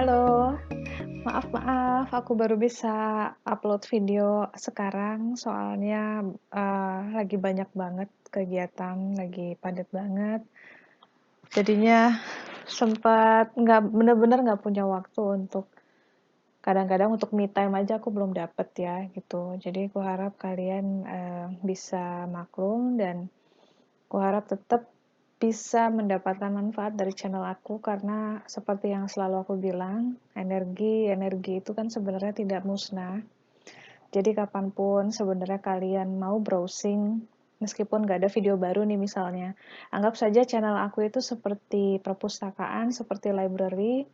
Halo, maaf, aku baru bisa upload video sekarang soalnya, lagi banyak banget kegiatan, lagi padat banget. Jadinya sempat bener-bener nggak punya waktu untuk kadang-kadang untuk me time aja aku belum dapet ya, gitu. Jadi aku harap kalian, bisa maklum dan aku harap tetap bisa mendapatkan manfaat dari channel aku karena seperti yang selalu aku bilang, energi itu kan sebenarnya tidak musnah. Jadi kapanpun sebenarnya kalian mau browsing, meskipun nggak ada video baru nih misalnya, anggap saja channel aku itu seperti perpustakaan, seperti library.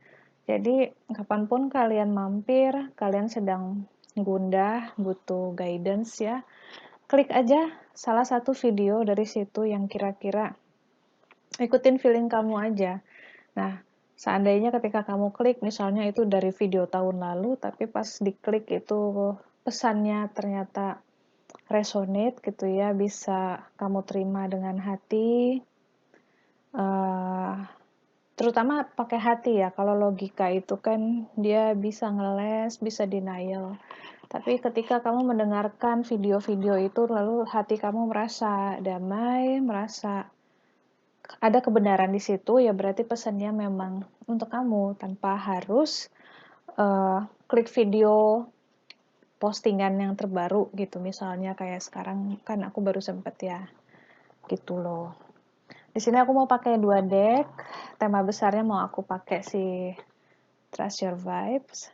Jadi kapanpun kalian mampir, kalian sedang gundah, butuh guidance ya, klik aja salah satu video dari situ yang kira-kira ikutin feeling kamu aja. Nah, seandainya ketika kamu klik misalnya itu dari video tahun lalu, tapi pas diklik itu pesannya ternyata resonate gitu ya, bisa kamu terima dengan hati, terutama pakai hati ya, kalau logika itu kan dia bisa ngeles, bisa denial. Tapi ketika kamu mendengarkan video-video itu lalu hati kamu merasa damai, merasa ada kebenaran di situ, ya berarti pesannya memang untuk kamu tanpa harus klik video postingan yang terbaru gitu. Misalnya kayak sekarang kan aku baru sempet ya, gitu loh. Di sini aku mau pakai 2 deck. Tema besarnya mau aku pakai si Trust Your Vibes.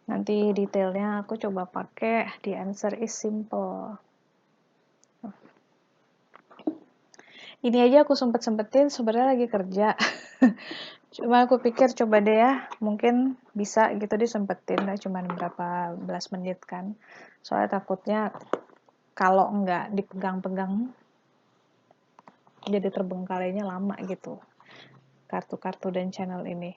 Nanti detailnya aku coba pakai The Answer is Simple. Ini aja aku sempet-sempetin sebenarnya lagi kerja. Cuma aku pikir coba deh ya, mungkin bisa gitu disempetin lah cuma berapa belas menit kan. Soalnya takutnya kalau nggak dipegang-pegang jadi terbengkalainya lama gitu. Kartu-kartu dan channel ini.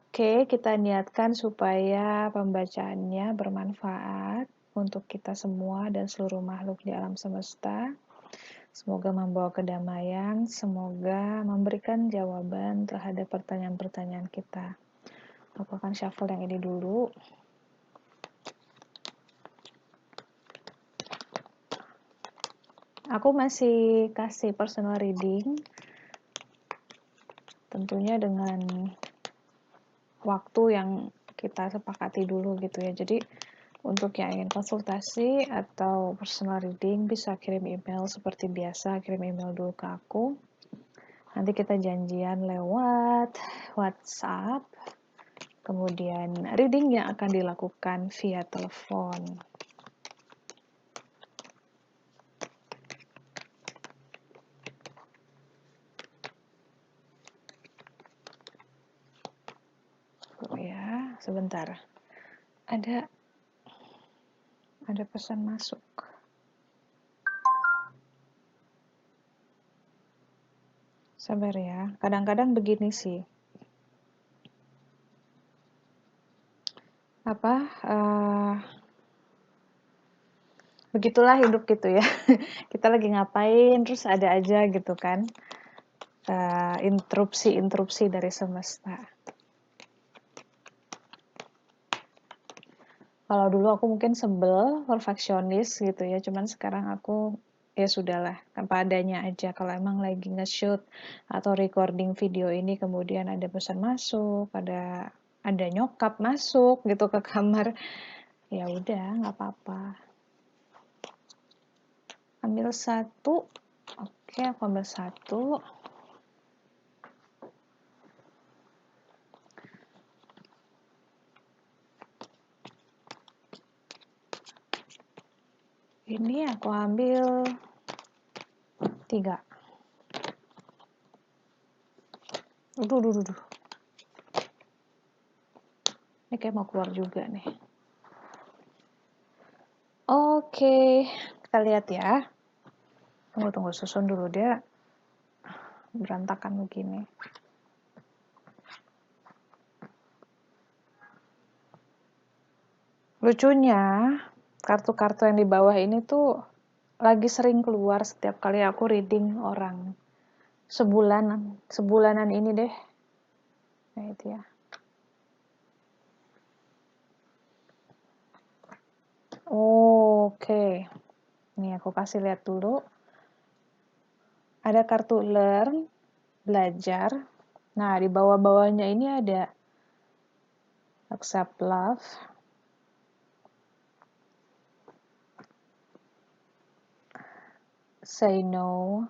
Oke, kita niatkan supaya pembacaannya bermanfaat untuk kita semua dan seluruh makhluk di alam semesta. Semoga membawa kedamaian, semoga memberikan jawaban terhadap pertanyaan-pertanyaan kita. Aku akan shuffle yang ini dulu. Aku masih kasih personal reading, tentunya dengan waktu yang kita sepakati dulu gitu ya. Jadi untuk yang ingin konsultasi atau personal reading bisa kirim email seperti biasa, kirim email dulu ke aku. Nanti kita janjian lewat WhatsApp. Kemudian reading yang akan dilakukan via telepon. Oh ya, sebentar. Ada pesan masuk. Sabar ya. Kadang-kadang begini sih. Begitulah hidup gitu ya. Kita lagi ngapain terus ada aja gitu kan. Interupsi dari semesta. Kalau dulu aku mungkin sebel, perfeksionis gitu ya, cuman sekarang aku ya sudahlah, tanpa adanya aja. Kalau emang lagi nge-shoot atau recording video ini kemudian ada pesan masuk, ada nyokap masuk gitu ke kamar, ya udah nggak apa-apa. Ambil satu, oke aku ambil satu. Ini aku ambil 3. Duh. Ini kayak mau keluar juga nih. Oke, kita lihat ya. Tunggu, susun dulu, dia berantakan begini. Lucunya, kartu-kartu yang di bawah ini tuh lagi sering keluar setiap kali aku reading orang. Sebulanan ini deh. Nah itu ya. Oke. Nih aku kasih lihat dulu. Ada kartu learn, belajar. Nah, di bawah-bawahnya ini ada accept love, say no.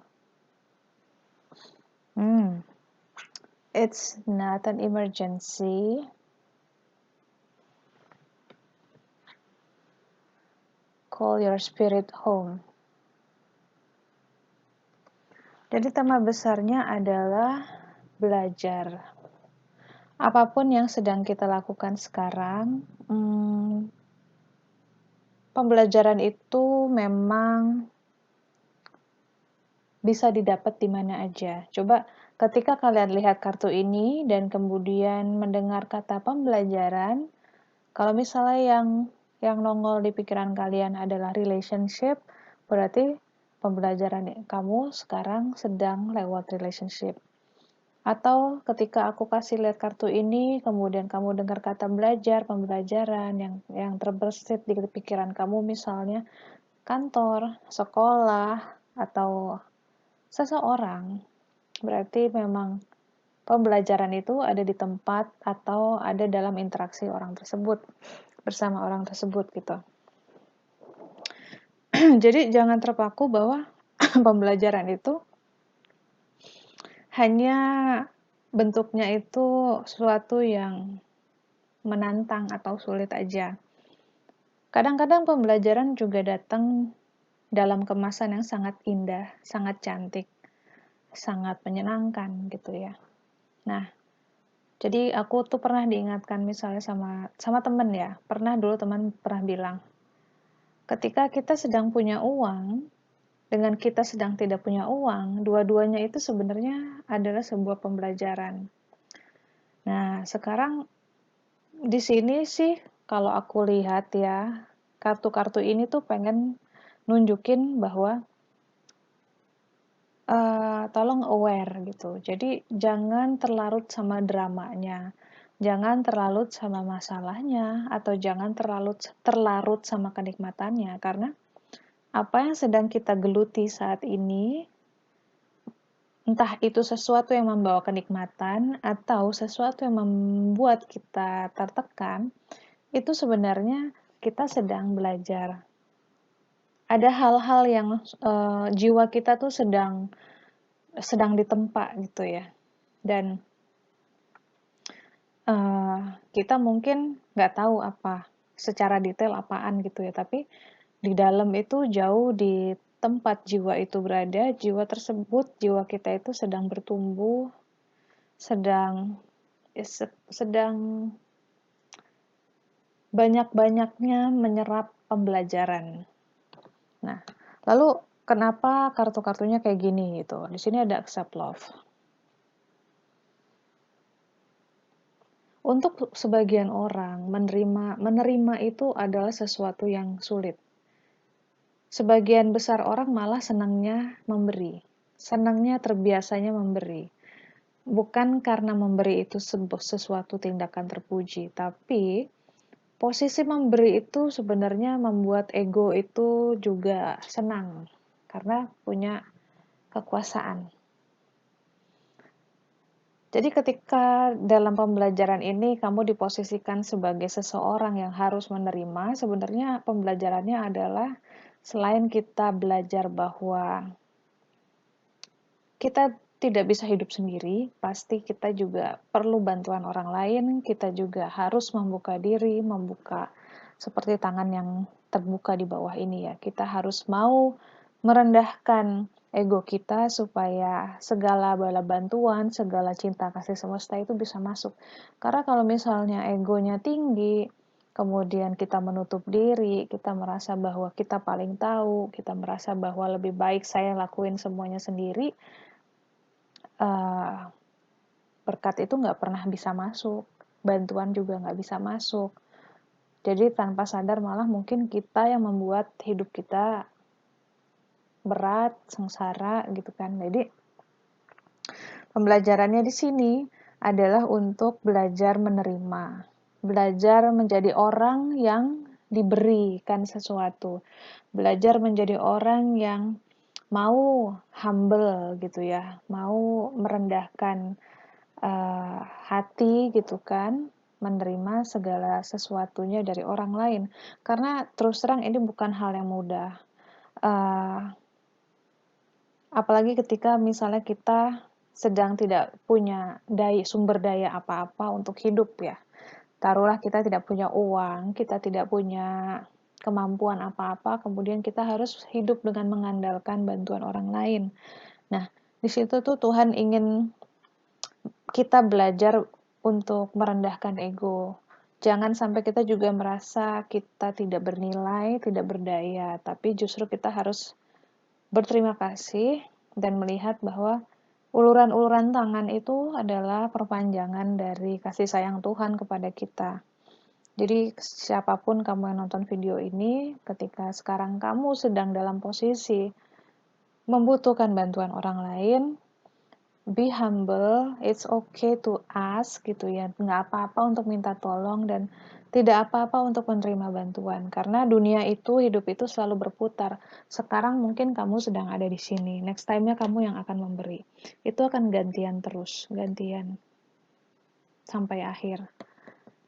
It's not an emergency. Call your spirit home. Jadi tema besarnya adalah belajar. Apapun yang sedang kita lakukan sekarang, pembelajaran itu memang bisa didapat di mana aja. Coba ketika kalian lihat kartu ini dan kemudian mendengar kata pembelajaran, kalau misalnya yang nongol di pikiran kalian adalah relationship, berarti pembelajaran kamu sekarang sedang lewat relationship. Atau ketika aku kasih lihat kartu ini, kemudian kamu dengar kata belajar, pembelajaran yang terbersit di pikiran kamu misalnya kantor, sekolah, atau seseorang, berarti memang pembelajaran itu ada di tempat atau ada dalam interaksi orang tersebut, bersama orang tersebut gitu. Jadi jangan terpaku bahwa pembelajaran itu hanya bentuknya itu sesuatu yang menantang atau sulit aja. Kadang-kadang pembelajaran juga datang dalam kemasan yang sangat indah, sangat cantik, sangat menyenangkan gitu ya. Nah, jadi aku tuh pernah diingatkan misalnya sama temen ya, dulu teman pernah bilang, ketika kita sedang punya uang, dengan kita sedang tidak punya uang, dua-duanya itu sebenarnya adalah sebuah pembelajaran. Nah, sekarang di sini sih kalau aku lihat ya, kartu-kartu ini tuh pengen nunjukin bahwa tolong aware gitu. Jadi jangan terlarut sama dramanya, jangan terlarut sama masalahnya, atau jangan terlarut sama kenikmatannya, karena apa yang sedang kita geluti saat ini, entah itu sesuatu yang membawa kenikmatan atau sesuatu yang membuat kita tertekan, itu sebenarnya kita sedang belajar. Ada hal-hal yang jiwa kita tuh sedang ditempa gitu ya. Dan kita mungkin nggak tahu apa secara detail apaan gitu ya, tapi di dalam itu jauh di tempat jiwa itu berada, jiwa tersebut, jiwa kita itu sedang bertumbuh, sedang sedang banyak-banyaknya menyerap pembelajaran. Nah, lalu kenapa kartu-kartunya kayak gini gitu? Di sini ada accept love. Untuk sebagian orang, menerima itu adalah sesuatu yang sulit. Sebagian besar orang malah senangnya memberi. Senangnya terbiasanya memberi. Bukan karena memberi itu sesuatu tindakan terpuji, tapi posisi memberi itu sebenarnya membuat ego itu juga senang karena punya kekuasaan. Jadi ketika dalam pembelajaran ini kamu diposisikan sebagai seseorang yang harus menerima, sebenarnya pembelajarannya adalah selain kita belajar bahwa kita tidak bisa hidup sendiri, pasti kita juga perlu bantuan orang lain, kita juga harus membuka diri, membuka seperti tangan yang terbuka di bawah ini ya. Kita harus mau merendahkan ego kita supaya segala bala bantuan, segala cinta kasih semesta itu bisa masuk. Karena kalau misalnya egonya tinggi, kemudian kita menutup diri, kita merasa bahwa kita paling tahu, kita merasa bahwa lebih baik saya lakuin semuanya sendiri, berkat itu nggak pernah bisa masuk, bantuan juga nggak bisa masuk. Jadi tanpa sadar malah mungkin kita yang membuat hidup kita berat, sengsara gitu kan. Jadi pembelajarannya di sini adalah untuk belajar menerima, belajar menjadi orang yang diberikan sesuatu. Belajar menjadi orang yang mau humble gitu ya, mau merendahkan hati gitu kan, menerima segala sesuatunya dari orang lain. Karena terus terang ini bukan hal yang mudah. Uh, Apalagi ketika misalnya kita sedang tidak punya sumber daya apa-apa untuk hidup ya. Taruhlah kita tidak punya uang, kita tidak punya kemampuan apa-apa, kemudian kita harus hidup dengan mengandalkan bantuan orang lain. Nah, di situ tuh Tuhan ingin kita belajar untuk merendahkan ego. Jangan sampai kita juga merasa kita tidak bernilai, tidak berdaya, tapi justru kita harus berterima kasih dan melihat bahwa uluran-uluran tangan itu adalah perpanjangan dari kasih sayang Tuhan kepada kita. Jadi siapapun kamu yang nonton video ini, ketika sekarang kamu sedang dalam posisi membutuhkan bantuan orang lain, be humble, it's okay to ask gitu ya, nggak apa-apa untuk minta tolong dan tidak apa-apa untuk menerima bantuan, karena dunia itu, hidup itu selalu berputar. Sekarang mungkin kamu sedang ada di sini, next time-nya kamu yang akan memberi. Itu akan gantian terus, gantian sampai akhir.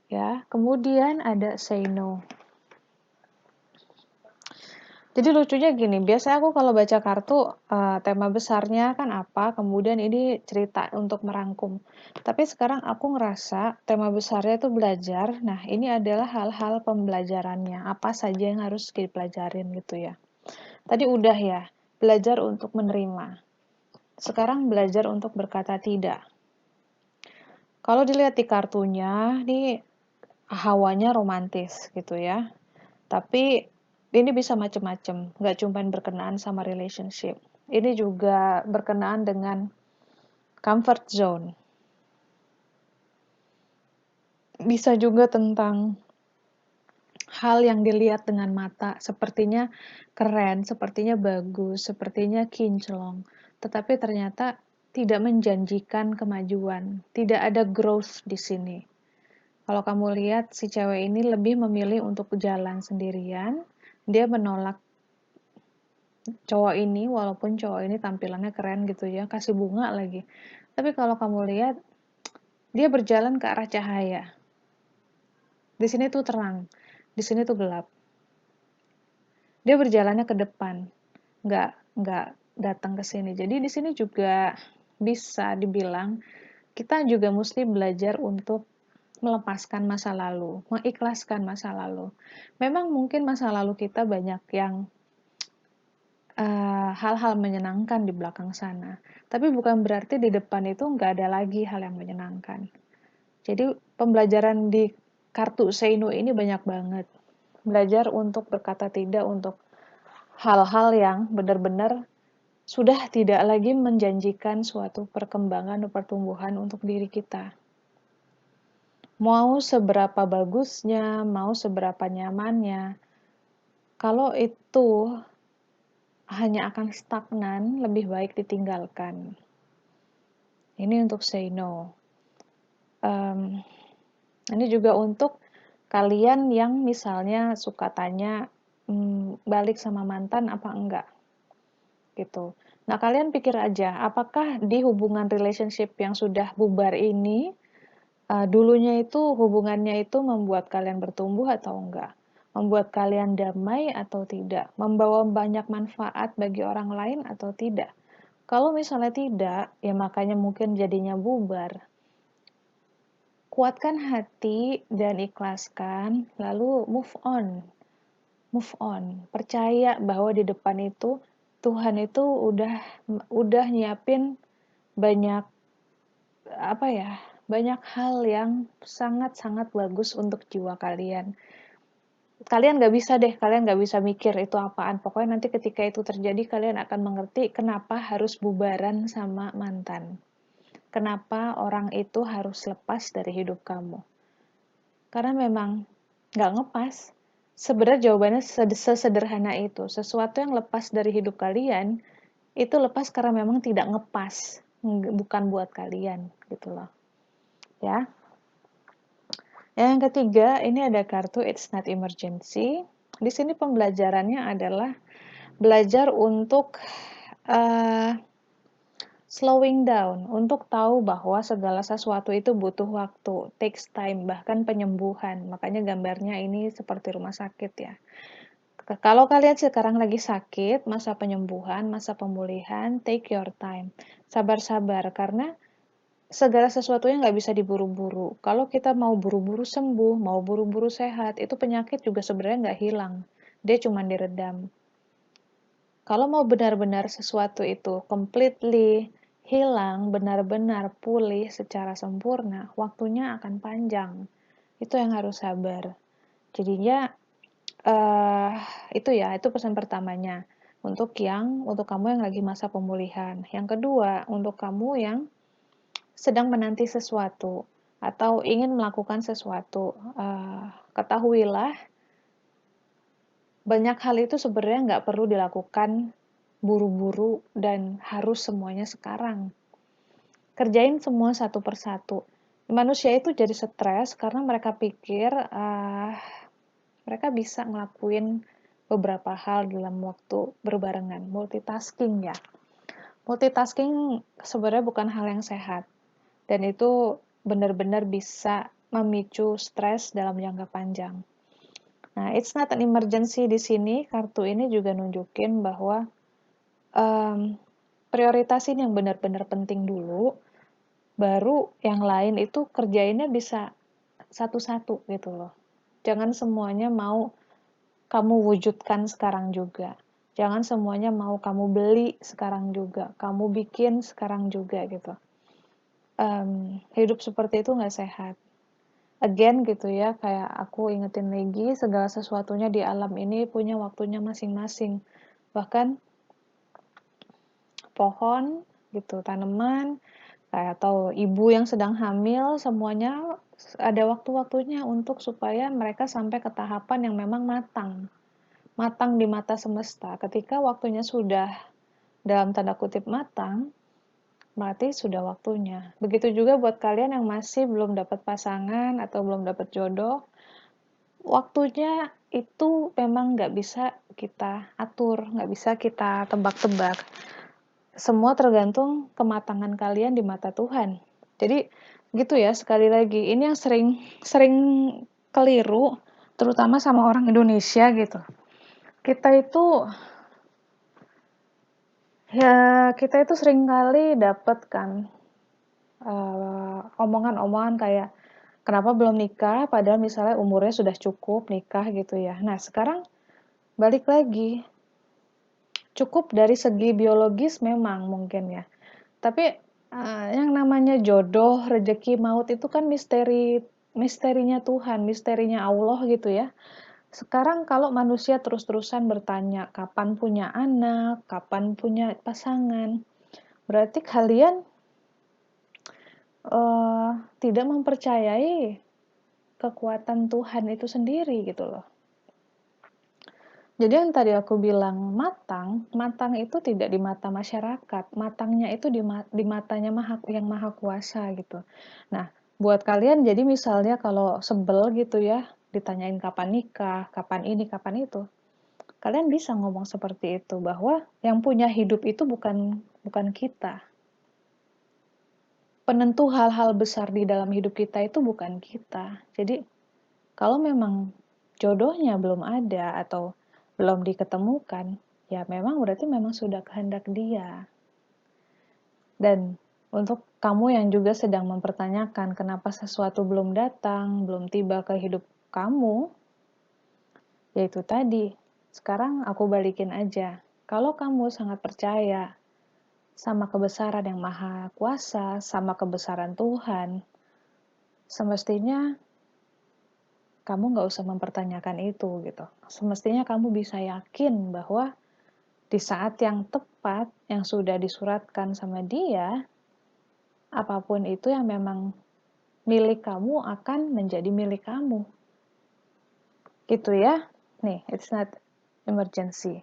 Ya, kemudian ada say no. Jadi lucunya gini, biasanya aku kalau baca kartu tema besarnya kan apa, kemudian ini cerita untuk merangkum. Tapi sekarang aku ngerasa tema besarnya itu belajar. Nah, ini adalah hal-hal pembelajarannya, apa saja yang harus dipelajarin gitu ya. Tadi udah ya, belajar untuk menerima. Sekarang belajar untuk berkata tidak. Kalau dilihat di kartunya, ini hawanya romantis gitu ya. Tapi ini bisa macam-macam, nggak cuma berkenaan sama relationship. Ini juga berkenaan dengan comfort zone. Bisa juga tentang hal yang dilihat dengan mata, sepertinya keren, sepertinya bagus, sepertinya kinclong. Tetapi ternyata tidak menjanjikan kemajuan, tidak ada growth di sini. Kalau kamu lihat si cewek ini lebih memilih untuk jalan sendirian, dia menolak cowok ini, walaupun cowok ini tampilannya keren gitu ya, kasih bunga lagi. Tapi kalau kamu lihat, dia berjalan ke arah cahaya. Di sini tuh terang, di sini tuh gelap. Dia berjalannya ke depan, nggak datang ke sini. Jadi di sini juga bisa dibilang kita juga mesti belajar untuk melepaskan masa lalu, mengikhlaskan masa lalu. Memang mungkin masa lalu kita banyak yang hal-hal menyenangkan di belakang sana. Tapi bukan berarti di depan itu nggak ada lagi hal yang menyenangkan. Jadi pembelajaran di kartu Say No ini banyak banget. Belajar untuk berkata tidak untuk hal-hal yang benar-benar sudah tidak lagi menjanjikan suatu perkembangan atau pertumbuhan untuk diri kita. Mau seberapa bagusnya, mau seberapa nyamannya, kalau itu hanya akan stagnan, lebih baik ditinggalkan. Ini untuk say no. Ini juga untuk kalian yang misalnya suka tanya balik sama mantan apa enggak, gitu. Nah, kalian pikir aja, apakah di hubungan relationship yang sudah bubar ini, dulunya itu hubungannya itu membuat kalian bertumbuh atau enggak? Membuat kalian damai atau tidak? Membawa banyak manfaat bagi orang lain atau tidak? Kalau misalnya tidak, ya makanya mungkin jadinya bubar. Kuatkan hati dan ikhlaskan, lalu move on. Move on. Percaya bahwa di depan itu Tuhan itu udah nyiapin banyak apa ya? Banyak hal yang sangat-sangat bagus untuk jiwa kalian. Kalian nggak bisa mikir itu apaan. Pokoknya nanti ketika itu terjadi, kalian akan mengerti kenapa harus bubaran sama mantan. Kenapa orang itu harus lepas dari hidup kamu? Karena memang nggak ngepas. Sebenarnya jawabannya sesederhana itu. Sesuatu yang lepas dari hidup kalian, itu lepas karena memang tidak ngepas. Bukan buat kalian, gitu loh. Ya. Yang ketiga, ini ada kartu It's Not Emergency. Di sini pembelajarannya adalah belajar untuk slowing down, untuk tahu bahwa segala sesuatu itu butuh waktu, takes time, bahkan penyembuhan. Makanya gambarnya ini seperti rumah sakit ya. Kalau kalian sekarang lagi sakit, masa penyembuhan, masa pemulihan, take your time. Sabar-sabar, karena segala sesuatunya nggak bisa diburu-buru. Kalau kita mau buru-buru sembuh, mau buru-buru sehat, itu penyakit juga sebenarnya nggak hilang. Dia cuma diredam. Kalau mau benar-benar sesuatu itu completely hilang, benar-benar pulih secara sempurna, waktunya akan panjang. Itu yang harus sabar. Jadinya, eh itu ya, itu pesan pertamanya. Untuk kamu yang lagi masa pemulihan. Yang kedua, untuk kamu yang sedang menanti sesuatu atau ingin melakukan sesuatu, ketahuilah banyak hal itu sebenarnya nggak perlu dilakukan buru-buru dan harus semuanya sekarang. Kerjain semua satu persatu. Manusia itu jadi stres karena mereka pikir mereka bisa ngelakuin beberapa hal dalam waktu berbarengan. Multitasking ya. Multitasking sebenarnya bukan hal yang sehat. Dan itu benar-benar bisa memicu stres dalam jangka panjang. Nah, it's not an emergency di sini. Kartu ini juga nunjukin bahwa prioritasin yang benar-benar penting dulu, baru yang lain itu kerjainnya bisa satu-satu gitu loh. Jangan semuanya mau kamu wujudkan sekarang juga. Jangan semuanya mau kamu beli sekarang juga, kamu bikin sekarang juga gitu. Hidup seperti itu nggak sehat. Again gitu ya, kayak aku ingetin lagi, segala sesuatunya di alam ini punya waktunya masing-masing. Bahkan pohon gitu, tanaman, kayak atau ibu yang sedang hamil, semuanya ada waktu-waktunya untuk supaya mereka sampai ke tahapan yang memang matang. Matang di mata semesta. Ketika waktunya sudah dalam tanda kutip matang, berarti sudah waktunya. Begitu juga buat kalian yang masih belum dapat pasangan atau belum dapat jodoh, waktunya itu memang nggak bisa kita atur, nggak bisa kita tebak-tebak. Semua tergantung kematangan kalian di mata Tuhan. Jadi gitu ya, sekali lagi, ini yang sering keliru, terutama sama orang Indonesia gitu. Kita itu seringkali dapat kan omongan-omongan kayak kenapa belum nikah padahal misalnya umurnya sudah cukup nikah gitu ya. Nah, sekarang balik lagi. Cukup dari segi biologis memang mungkin ya. Tapi yang namanya jodoh, rezeki, maut itu kan misterinya Tuhan, misterinya Allah gitu ya. Sekarang kalau manusia terus-terusan bertanya kapan punya anak, kapan punya pasangan, berarti kalian tidak mempercayai kekuatan Tuhan itu sendiri gitu loh. Jadi yang tadi aku bilang matang itu tidak di mata masyarakat, matangnya itu di matanya yang maha kuasa gitu. Nah, buat kalian jadi misalnya kalau sebel gitu ya, ditanyain kapan nikah, kapan ini, kapan itu, kalian bisa ngomong seperti itu bahwa yang punya hidup itu bukan kita. Penentu hal-hal besar di dalam hidup kita itu bukan kita. Jadi kalau memang jodohnya belum ada atau belum diketemukan, ya memang berarti memang sudah kehendak Dia. Dan untuk kamu yang juga sedang mempertanyakan kenapa sesuatu belum datang, belum tiba ke hidup kamu, yaitu tadi, sekarang aku balikin aja. Kalau kamu sangat percaya sama kebesaran yang maha kuasa, sama kebesaran Tuhan, semestinya kamu nggak usah mempertanyakan itu gitu. Semestinya kamu bisa yakin bahwa di saat yang tepat, yang sudah disuratkan sama Dia, apapun itu yang memang milik kamu akan menjadi milik kamu. Gitu ya. Nih, it's not emergency.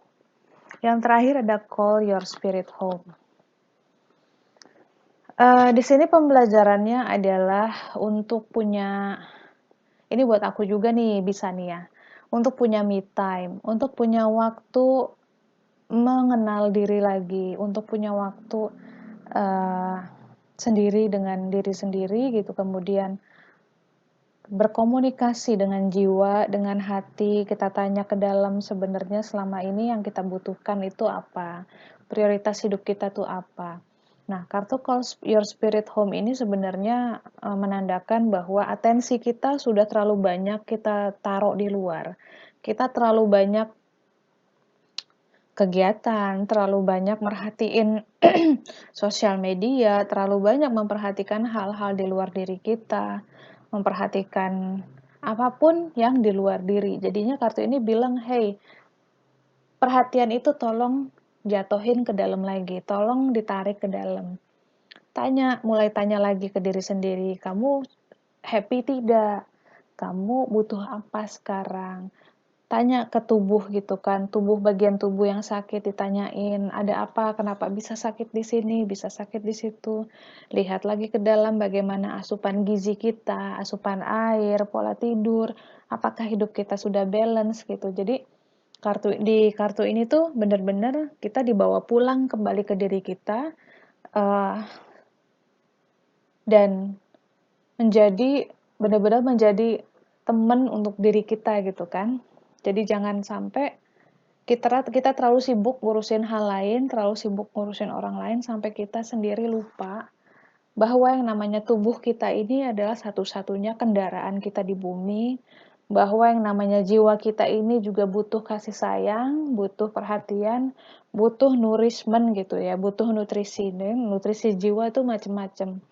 Yang terakhir ada call your spirit home. Di sini pembelajarannya adalah untuk punya ini buat aku juga nih, bisa nih ya, untuk punya me time, untuk punya waktu mengenal diri lagi, untuk punya waktu, eee, sendiri dengan diri sendiri gitu, kemudian berkomunikasi dengan jiwa, dengan hati, kita tanya ke dalam sebenarnya selama ini yang kita butuhkan itu apa, prioritas hidup kita tuh apa. Nah, kartu Call Your Spirit Home ini sebenarnya, menandakan bahwa atensi kita sudah terlalu banyak kita taruh di luar. Kita terlalu banyak kegiatan, terlalu banyak merhatiin sosial media, terlalu banyak memperhatikan hal-hal di luar diri kita, memperhatikan apapun yang di luar diri. Jadinya kartu ini bilang, "Hey, perhatian itu tolong jatuhin ke dalam lagi, tolong ditarik ke dalam." Mulai tanya lagi ke diri sendiri, "Kamu happy tidak? Kamu butuh apa sekarang?" Tanya ke tubuh gitu kan, bagian tubuh yang sakit ditanyain, "Ada apa? Kenapa bisa sakit di sini, bisa sakit di situ?" Lihat lagi ke dalam bagaimana asupan gizi kita, asupan air, pola tidur, apakah hidup kita sudah balance gitu. Jadi di kartu ini tuh bener-bener kita dibawa pulang kembali ke diri kita, eee, dan benar-benar menjadi teman untuk diri kita gitu kan. Jadi jangan sampai kita terlalu sibuk ngurusin hal lain, terlalu sibuk ngurusin orang lain sampai kita sendiri lupa bahwa yang namanya tubuh kita ini adalah satu-satunya kendaraan kita di bumi, bahwa yang namanya jiwa kita ini juga butuh kasih sayang, butuh perhatian, butuh nourishment gitu ya, butuh nutrisi. Dan nutrisi jiwa itu macam-macam.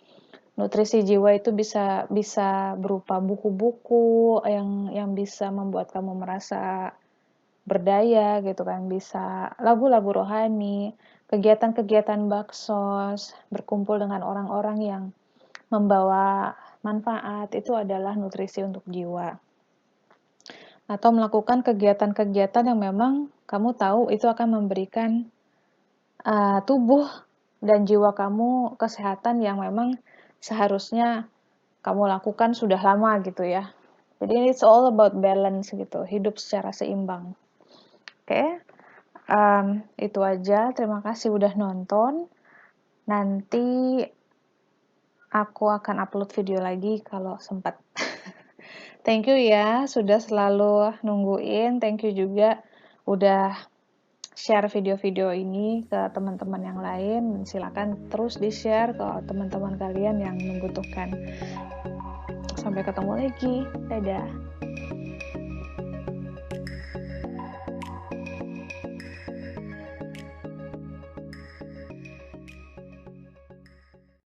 Nutrisi jiwa itu bisa bisa berupa buku-buku yang bisa membuat kamu merasa berdaya gitu kan, bisa lagu-lagu rohani, kegiatan-kegiatan baksos, berkumpul dengan orang-orang yang membawa manfaat, itu adalah nutrisi untuk jiwa. Atau melakukan kegiatan-kegiatan yang memang kamu tahu itu akan memberikan tubuh dan jiwa kamu kesehatan yang memang seharusnya kamu lakukan sudah lama gitu ya. Jadi it's all about balance gitu, hidup secara seimbang. Oke, itu aja. Terima kasih udah nonton. Nanti aku akan upload video lagi kalau sempat. Thank you ya, sudah selalu nungguin. Thank you juga udah share video-video ini ke teman-teman yang lain. Silakan terus di-share ke teman-teman kalian yang membutuhkan. Sampai ketemu lagi. Dadah.